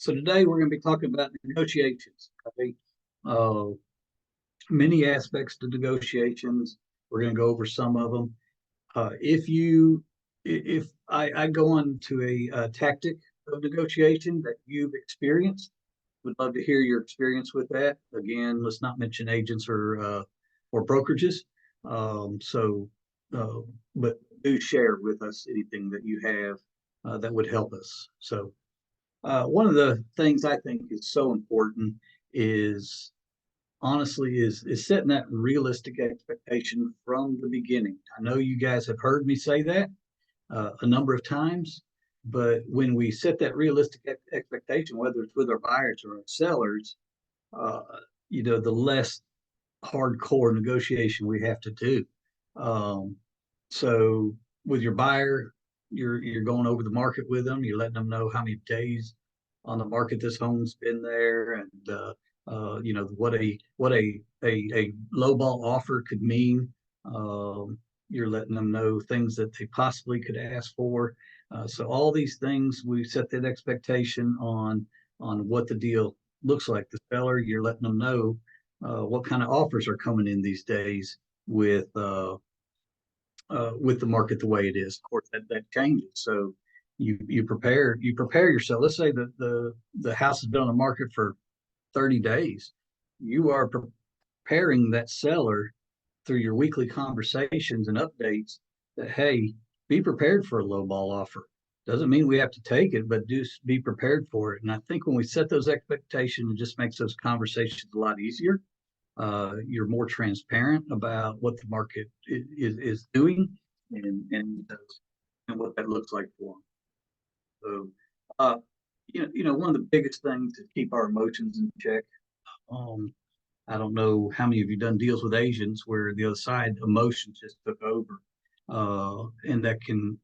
So today we're going to be talking about negotiations. Okay? Uh, Many aspects to negotiations. We're going to go over some of them. If I go on to a tactic of negotiation that you've experienced, would love to hear your experience with that. Again, let's not mention agents or brokerages. So, uh, but do share with us anything that you have that would help us. So, one of the things I think is so important is honestly is setting that realistic expectation from the beginning. I know you guys have heard me say that a number of times, but when we set that realistic expectation, whether it's with our buyers or our sellers, uh, the less hardcore negotiation we have to do. Um, so with your buyer, you're going over the market with them. You're letting them know how many days on the market this home's been there, and what a low ball offer could mean. You're letting them know things that they possibly could ask for. So all these things, we set that expectation on what the deal looks like. The seller, you're letting them know what kind of offers are coming in these days with the market the way it is. Of course, that changes. So you prepare yourself. Let's say that the house has been on the market for 30 days. You are preparing that seller through your weekly conversations and updates that, hey, be prepared for a low ball offer. Doesn't mean we have to take it, but do be prepared for it. And I think when we set those expectations, it just makes those conversations a lot easier. You're more transparent about what the market is doing and what that looks like for them. So, one of the biggest things to keep our emotions in check. Um, I don't know how many of you done deals with agents where the other side emotions just took over, and that can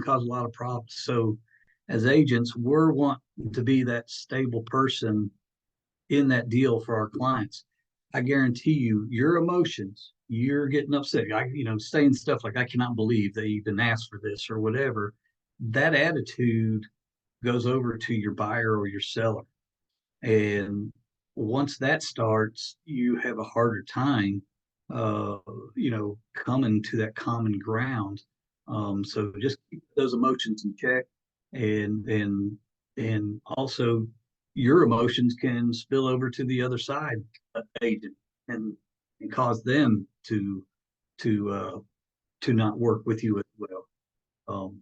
cause a lot of problems. So, as agents, we're wanting to be that stable person in that deal for our clients. I guarantee you, your emotions, you're getting upset. Saying stuff like, I cannot believe they even asked for this or whatever. That attitude goes over to your buyer or your seller. And once that starts, you have a harder time, uh, coming to that common ground. So just keep those emotions in check, and also your emotions can spill over to the other side agent and cause them to uh, to not work with you as well.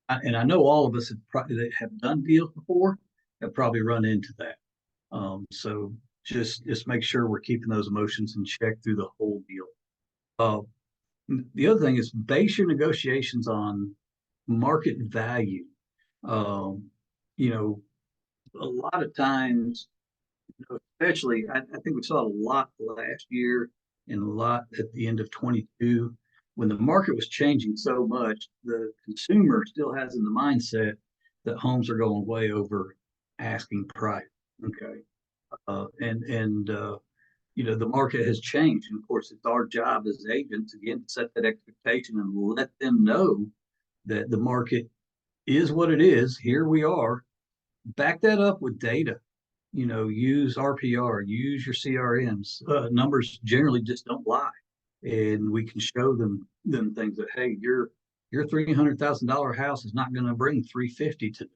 And I know all of us that have done deals before have probably run into that. So just make sure we're keeping those emotions in check through the whole deal. Uh, the other thing is base your negotiations on market value. Um, you know, a lot of times, especially, I think we saw a lot last year and a lot at the end of 22 when the market was changing so much. The consumer still has in the mindset that homes are going way over asking price. Okay. The market has changed. And of course, it's our job as agents, again, to set that expectation and let them know that the market is what it is. Here we are. Back that up with data. Use RPR, use your CRMs. Numbers generally just don't lie. And we can show them things that, hey, your $300,000 house is not going to bring 350 to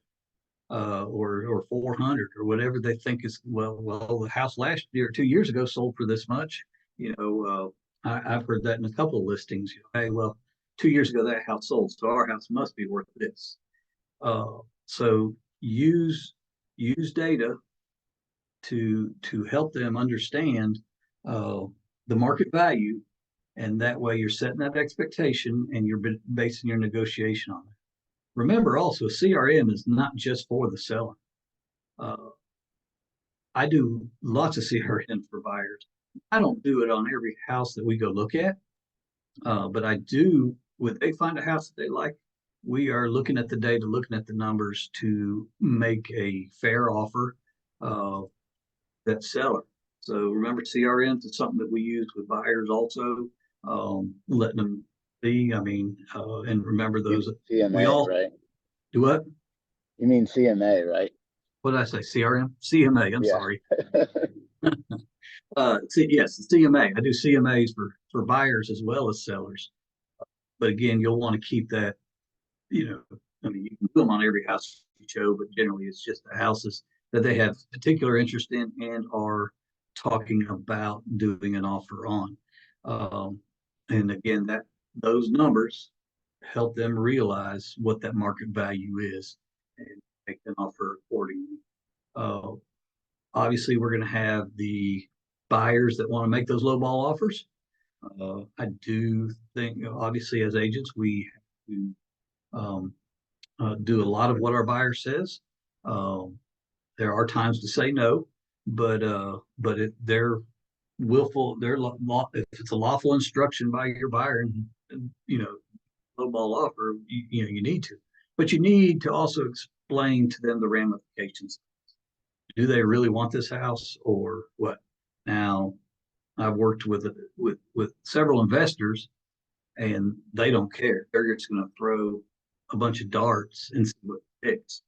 or 400 or whatever they think is. Well, the house last year, 2 years ago, sold for this much. I've heard that in a couple of listings. Hey, well, 2 years ago that house sold, so our house must be worth this. So use data to help them understand the market value, and that way you're setting that expectation and you're basing your negotiation on it. Remember also, CRM is not just for the seller. I do lots of CRM for buyers. I don't do it on every house that we go look at, but I do when they find a house that they like. We are looking at the data, looking at the numbers to make a fair offer that seller. So remember, CRM is something that we use with buyers also, letting them see. And remember those. CMA, We all right? do what? You mean CMA, right? what did I say? CRM? CMA. I'm Yeah. sorry. Yes, the CMA. I do CMAs for buyers as well as sellers. But again, you'll want to keep that, you know, I mean, you can do them on every house you show, but generally it's just the houses that they have particular interest in and are talking about doing an offer on. Um, and again, that those numbers help them realize what that market value is and make an offer accordingly. Uh, Obviously, we're going to have the buyers that want to make those low ball offers. I do think, obviously, as agents, we have to do a lot of what our buyer says. Um, there are times to say no, but they're willful. If it's a lawful instruction by your buyer, and low ball offer, you need to, but you need to also explain to them the ramifications. Do they really want this house or what? Now, I've worked with several investors, and they don't care. They're just going to throw a bunch of darts and see what sticks.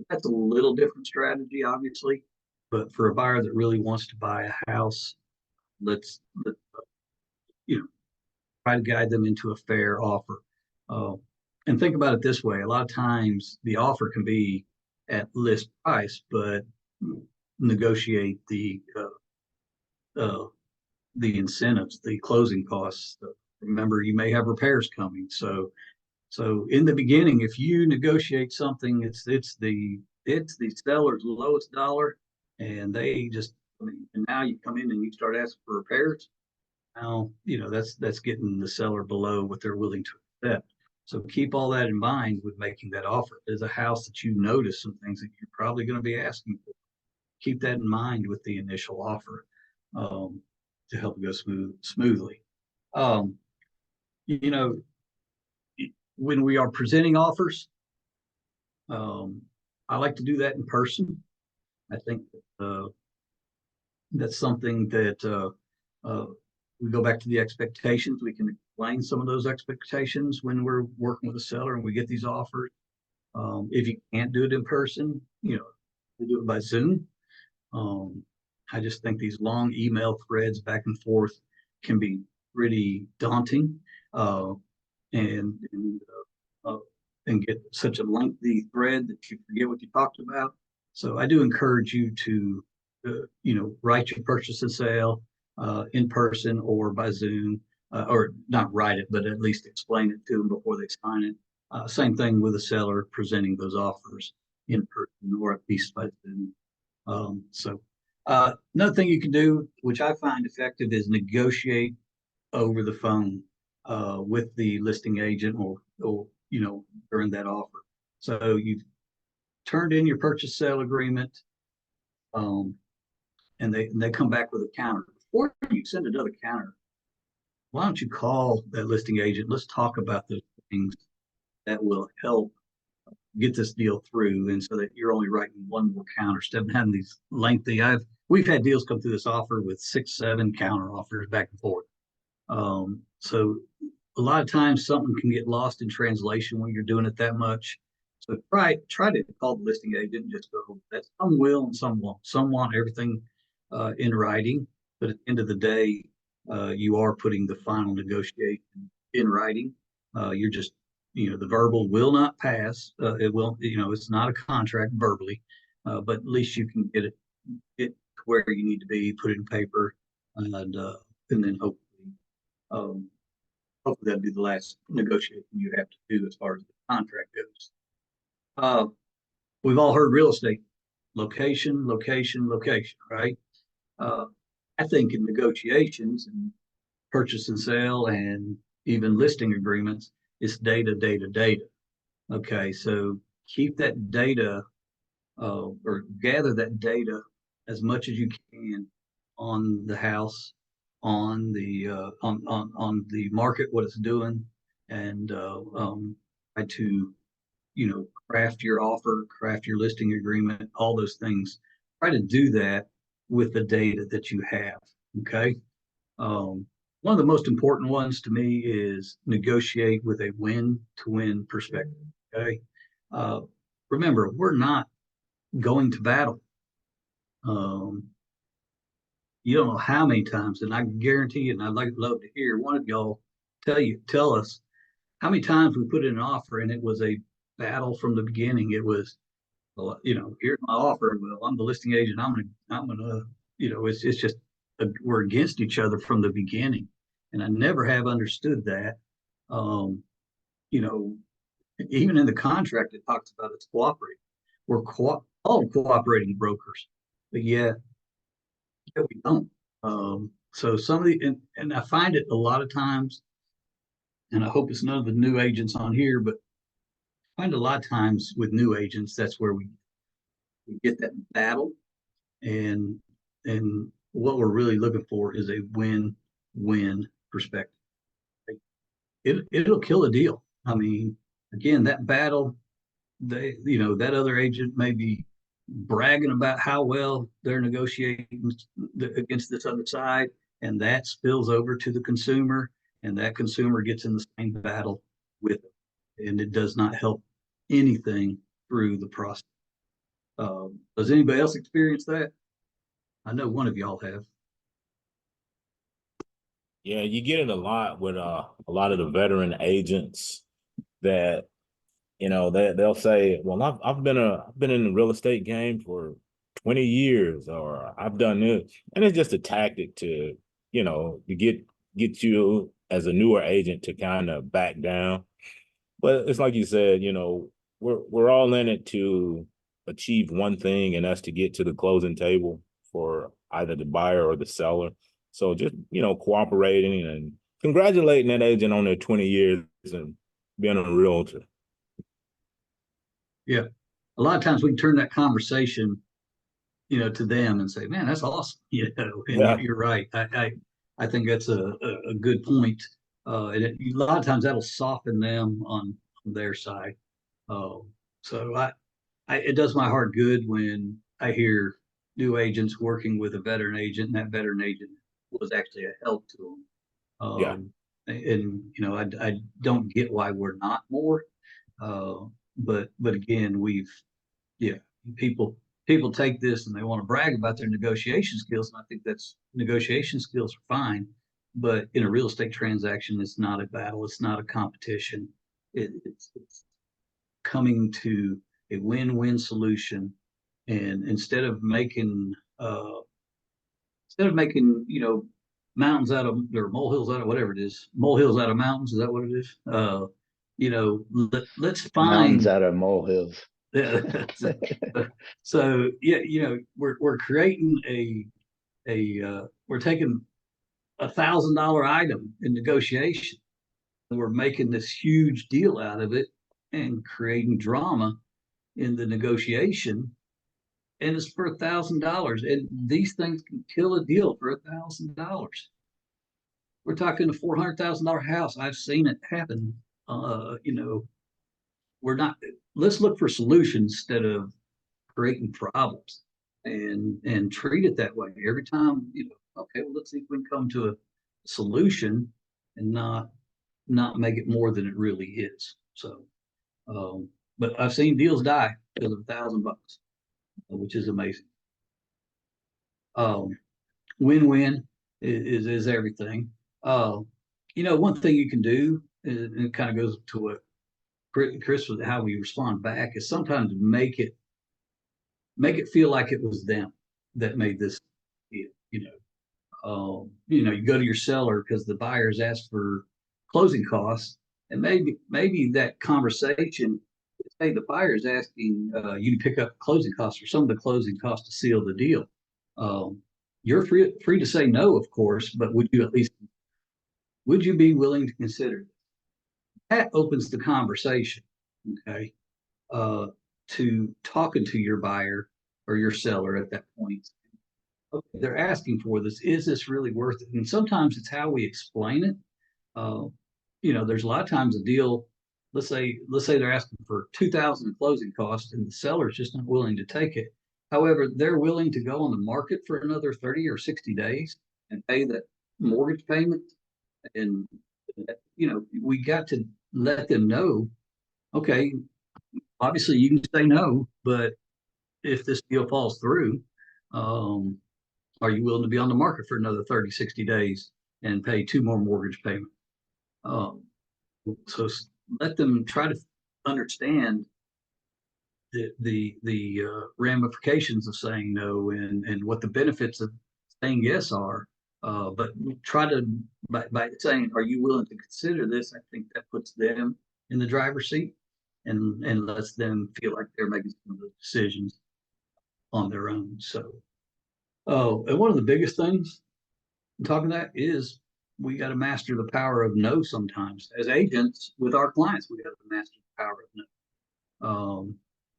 That's a little different strategy, obviously. But for a buyer that really wants to buy a house, let you know try to guide them into a fair offer. Uh, and think about it this way: a lot of times the offer can be at list price, but negotiate uh, the incentives, the closing costs. Remember, you may have repairs coming, so in the beginning, if you negotiate something, it's the seller's lowest dollar, and they just I mean, and now you come in and you start asking for repairs. Now that's getting the seller below what they're willing to accept. So keep all that in mind with making that offer. There's a house that you notice some things that you're probably going to be asking for. Keep that in mind with the initial offer um, to help it go smoothly. Um, you know, when we are presenting offers, um, I like to do that in person. I think that's something that we go back to the expectations. We can explain some of those expectations when we're working with a seller and we get these offers. If you can't do it in person, we do it by Zoom. Um, I just think these long email threads back and forth can be pretty daunting, uh, and and get such a lengthy thread that you forget what you talked about. So I do encourage you to, write your purchase and sale in person or by Zoom, or not write it, but at least explain it to them before they sign it. Same thing with a seller presenting those offers in person or at least by Zoom. Another thing you can do, which I find effective, is negotiate over the phone with the listing agent or during that offer. So you've turned in your purchase sale agreement, um, and they come back with a counter. Before you send another counter, why don't you call that listing agent? Let's talk about those things that will help get this deal through, and so that you're only writing one more counter instead of having these lengthy. We've had deals come through this offer with 6, 7 counter offers back and forth. So a lot of times something can get lost in translation when you're doing it that much. So try to call the listing agent and just go. That some will and some won't. Some want everything in writing, but at the end of the day, you are putting the final negotiation in writing. You're just the verbal will not pass. It will it's not a contract verbally, but at least you can get to where you need to be, put it in paper, and then um, hopefully that'll be the last negotiation you have to do as far as the contract goes. Uh, we've all heard real estate location, location, location, right? Uh, I think in negotiations and purchase and sale and even listing agreements, it's data, data, data. Okay, so keep that data or gather that data as much as you can on the house, on the market, what it's doing, and try to craft your offer, craft your listing agreement, all those things. Try to do that with the data that you have. Okay. One of the most important ones to me is negotiate with a win to win perspective. Okay. Uh, Remember, we're not going to battle. Um, you don't know how many times, and I guarantee you, and I'd love to hear one of y'all tell us how many times we put in an offer and it was a battle from the beginning. It was, well, here's my offer. Well, I'm the listing agent. I'm gonna, it's just we're against each other from the beginning, and I never have understood that. Um, you know, even in the contract, it talks about it's cooperating. We're all cooperating brokers, but yeah, we don't. So some of the and I find it a lot of times, and I hope it's none of the new agents on here, but I find a lot of times with new agents, that's where we get that battle, and what we're really looking for is a win-win perspective. It'll kill a deal. I mean, again, that battle, that other agent may be bragging about how well they're negotiating against this other side, and that spills over to the consumer, and that consumer gets in the same battle with it, and it does not help anything through the process. Does anybody else experience that? I know one of y'all have. Yeah, you get it a lot with a lot of the veteran agents that they'll say, "Well, I've been in the real estate game for 20 years, or I've done this," and it's just a tactic to to get you as a newer agent to kind of back down. But it's like you said, we're all in it to achieve one thing, and that's to get to the closing table for either the buyer or the seller. So just cooperating and congratulating that agent on their 20 years and being a realtor. Yeah, a lot of times we can turn that conversation, to them and say, "Man, that's awesome," And Yeah, you're right. I think that's a good point. And a lot of times that'll soften them on their side. Uh, so it does my heart good when I hear new agents working with a veteran agent, and that veteran agent was actually a help to them. yeah. And I don't get why we're not more. Uh, but again, yeah, people people take this and they want to brag about their negotiation skills, and I think that's negotiation skills are fine. But in a real estate transaction, it's not a battle. It's not a competition. It's coming to a win-win solution, and instead of making mountains out of or molehills out of whatever it is, molehills out of mountains. Is that what it is? Let's Mountains find. out of molehills. So yeah, we're creating we're taking $1,000 item in negotiation, and we're making this huge deal out of it and creating drama in the negotiation, and it's for $1,000. And these things can kill a deal for $1,000. We're talking a $400,000 house. I've seen it happen. We're not. Let's look for solutions instead of creating problems, and treat it that way every time. Okay, well, let's see if we can come to a solution and not make it more than it really is. So, but I've seen deals die because of $1,000, which is amazing. Um, Win-win is everything. One thing you can do, and it kind of goes to what Chris was how we respond back, is sometimes make it feel like it was them that made this deal. You go to your seller because the buyers asked for closing costs, and maybe that conversation, hey, the buyer's asking you to pick up closing costs or some of the closing costs to seal the deal. Um, you're free to say no, of course, but would you be willing to consider that? Opens the conversation, okay, uh, to talking to your buyer or your seller at that point. Okay, they're asking for this. Is this really worth it? And sometimes it's how we explain it. Uh, there's a lot of times a deal. Let's say they're asking for 2,000 in closing costs, and the seller's just not willing to take it. However, they're willing to go on the market for another 30 or 60 days and pay that mortgage payment. And we got to let them know. Okay, obviously you can say no, but if this deal falls through, um, are you willing to be on the market for another 30, 60 days and pay 2 more mortgage payments? Um, so let them try to understand the ramifications of saying no and what the benefits of saying yes are. But try to by saying, "Are you willing to consider this?" I think that puts them in the driver's seat and lets them feel like they're making some of the decisions on their own. So, oh, and one of the biggest things in talking that is we got to master the power of no. Sometimes, as agents with our clients, we got to master the power of no.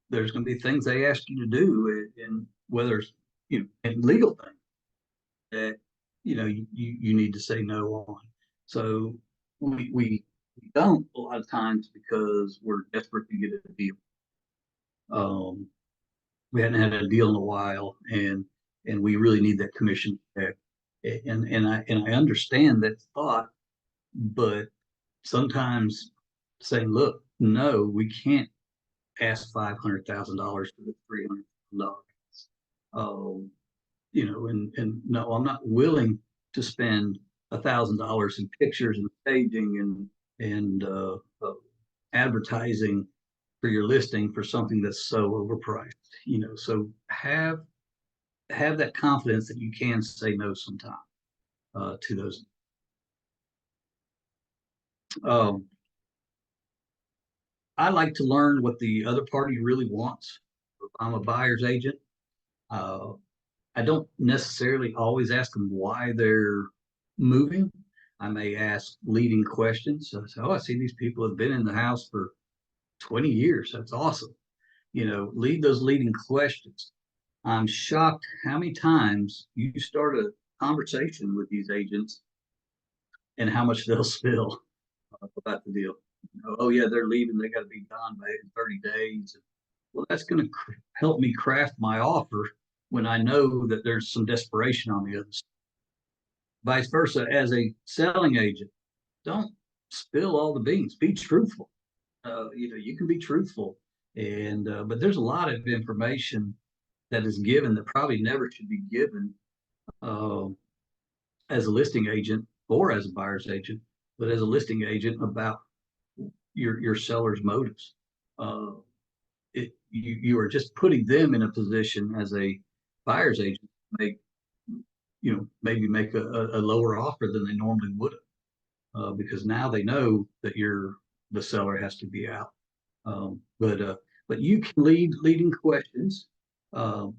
There's going to be things they ask you to do, and whether it's and legal things that you need to say no on. So we don't a lot of times because we're desperate to get a deal. Um, we hadn't had a deal in a while, and we really need that commission check. And I understand that thought, but sometimes saying, "Look, no, we can't ask $500,000 for the $300,000." Um, and no, I'm not willing to spend $1,000 in pictures and staging and advertising for your listing for something that's so overpriced. So have that confidence that you can say no sometime to those. Um, I like to learn what the other party really wants. If I'm a buyer's agent, uh, I don't necessarily always ask them why they're moving. I may ask leading questions. So, I see these people have been in the house for 20 years. That's awesome. Lead those leading questions. I'm shocked how many times you start a conversation with these agents and how much they'll spill about the deal. Oh, yeah, they're leaving. They got to be gone by 30 days. Well, that's going to help me craft my offer when I know that there's some desperation on the other side. Vice versa, as a selling agent, don't spill all the beans. Be truthful. You can be truthful, and but there's a lot of information that is given that probably never should be given uh, as a listing agent or as a buyer's agent, but as a listing agent about your seller's motives. Uh, you are just putting them in a position as a buyer's agent to make maybe make a lower offer than they normally would have, because now they know that the seller has to be out. But you can leading questions. Um,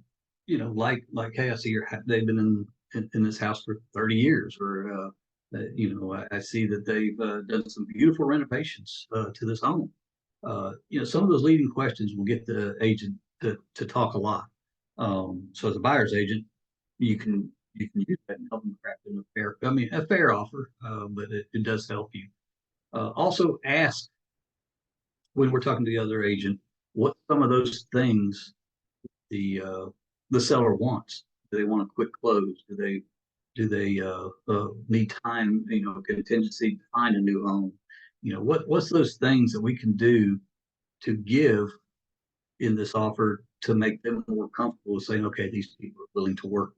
like, hey, I see they've been in this house for 30 years, or I see that they've done some beautiful renovations to this home. Some of those leading questions will get the agent to talk a lot. So as a buyer's agent, you can use that and help them craft a fair offer, but it does help you. Also ask when we're talking to the other agent what some of those things the uh, the seller wants. Do they want a quick close? Do they need time, contingency to find a new home? What's those things that we can do to give in this offer to make them more comfortable with saying, okay, these people are willing to work.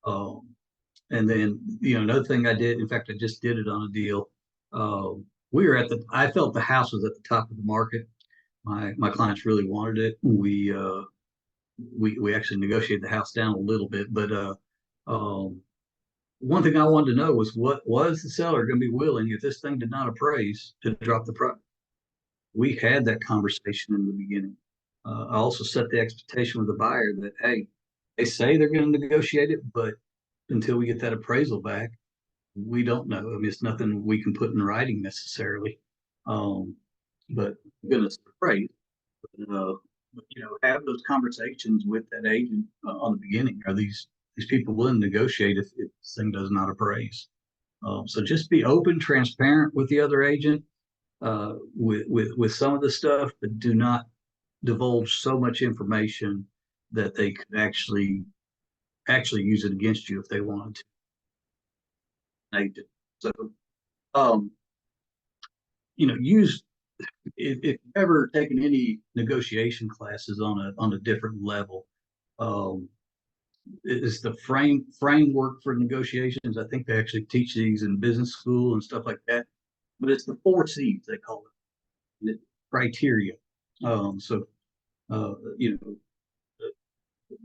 Um, and then, another thing I did, in fact, I just did it on a deal. I felt the house was at the top of the market. My clients really wanted it. We actually negotiated the house down a little bit, but um, one thing I wanted to know was what was the seller going to be willing, if this thing did not appraise, to drop the price. We had that conversation in the beginning. I also set the expectation with the buyer that, hey, they say they're going to negotiate it, but until we get that appraisal back, we don't know. I mean, it's nothing we can put in writing necessarily. Um, but goodness, praise. Uh, have those conversations with that agent on the beginning. Are these people willing to negotiate if this thing does not appraise? So just be open, transparent with the other agent, with some of the stuff, but do not divulge so much information that they could actually use it against you if they wanted to. Agent. So, um, use if you've ever taken any negotiation classes on a different level, um, it's the framework for negotiations. I think they actually teach these in business school and stuff like that. But it's the four C's they call it, the criteria. So you know,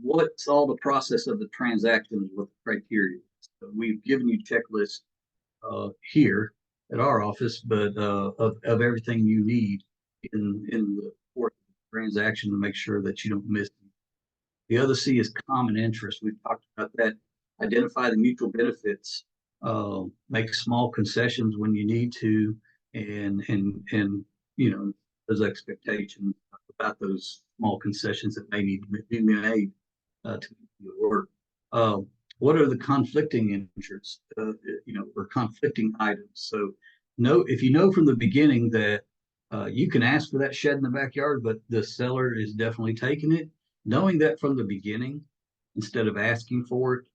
what's all the process of the transaction with the criteria. So we've given you checklists here at our office, but of everything you need in the transaction to make sure that you don't miss. The other C is common interest. We've talked about that. Identify the mutual benefits. Make small concessions when you need to, and you know those expectations about those small concessions that may need to be made to work. Uh, what are the conflicting interests? Or conflicting items. So, if you know from the beginning that you can ask for that shed in the backyard, but the seller is definitely taking it. Knowing that from the beginning, instead of asking for it,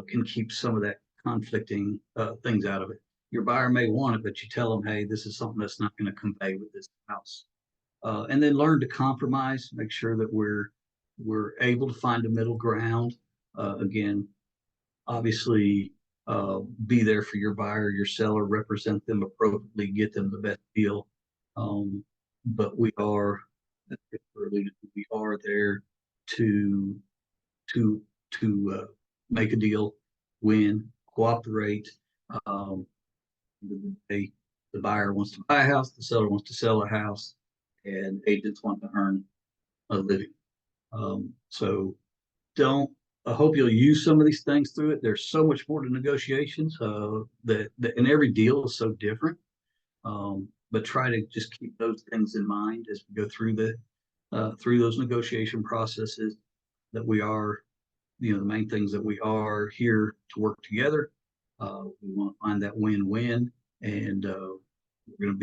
can keep some of that conflicting things out of it. Your buyer may want it, but you tell them, hey, this is something that's not going to convey with this house. And then learn to compromise, make sure that we're able to find a middle ground. Again, obviously, be there for your buyer, your seller, represent them appropriately, get them the best deal. But we are there to to make a deal, win, cooperate. Um, the buyer wants to buy a house, the seller wants to sell a house, and agents want to earn a living. So don't. I hope you'll use some of these things through it. There's so much more to negotiations and every deal is so different. But try to just keep those things in mind as we go through those negotiation processes. That we are, the main things that we are here to work together. We want to find that win-win, and we're going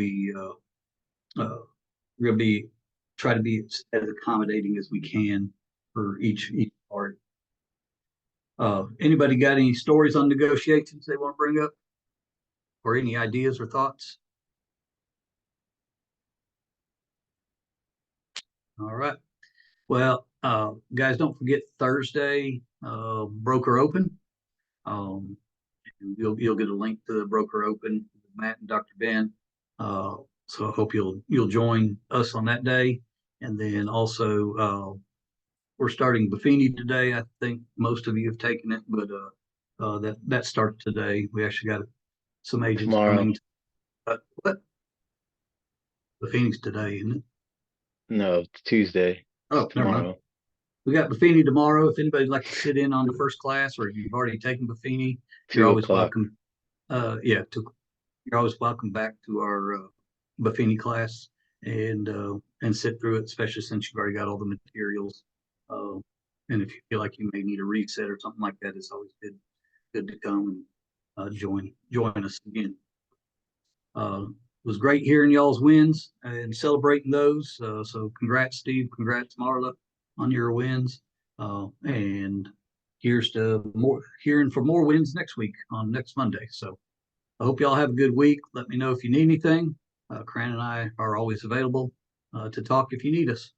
to be try to be as accommodating as we can for each party. Anybody got any stories on negotiations they want to bring up, or any ideas or thoughts? All right. Well, guys, don't forget Thursday, broker open. Um, you'll get a link to the broker open, Matt and Dr. Ben. So I hope you'll join us on that day. And then also we're starting Buffini today. I think most of you have taken it, but that starts today. We actually got some agents Tomorrow. coming. What? Buffini's today, isn't it? No, it's Tuesday. Oh, never mind. Tomorrow. We got Buffini tomorrow. If anybody'd like to sit in on the first class, or if you've already taken Buffini, you're 2 always o'clock. welcome. You're always welcome back to our Buffini class and sit through it, especially since you've already got all the materials. And if you feel like you may need a reset or something like that, it's always good to come and join us again. It was great hearing y'all's wins and celebrating those. So congrats, Steve. Congrats, Marla, on your wins. And here's to hearing for more wins next week on next Monday. So I hope y'all have a good week. Let me know if you need anything. Cran and I are always available to talk if you need us.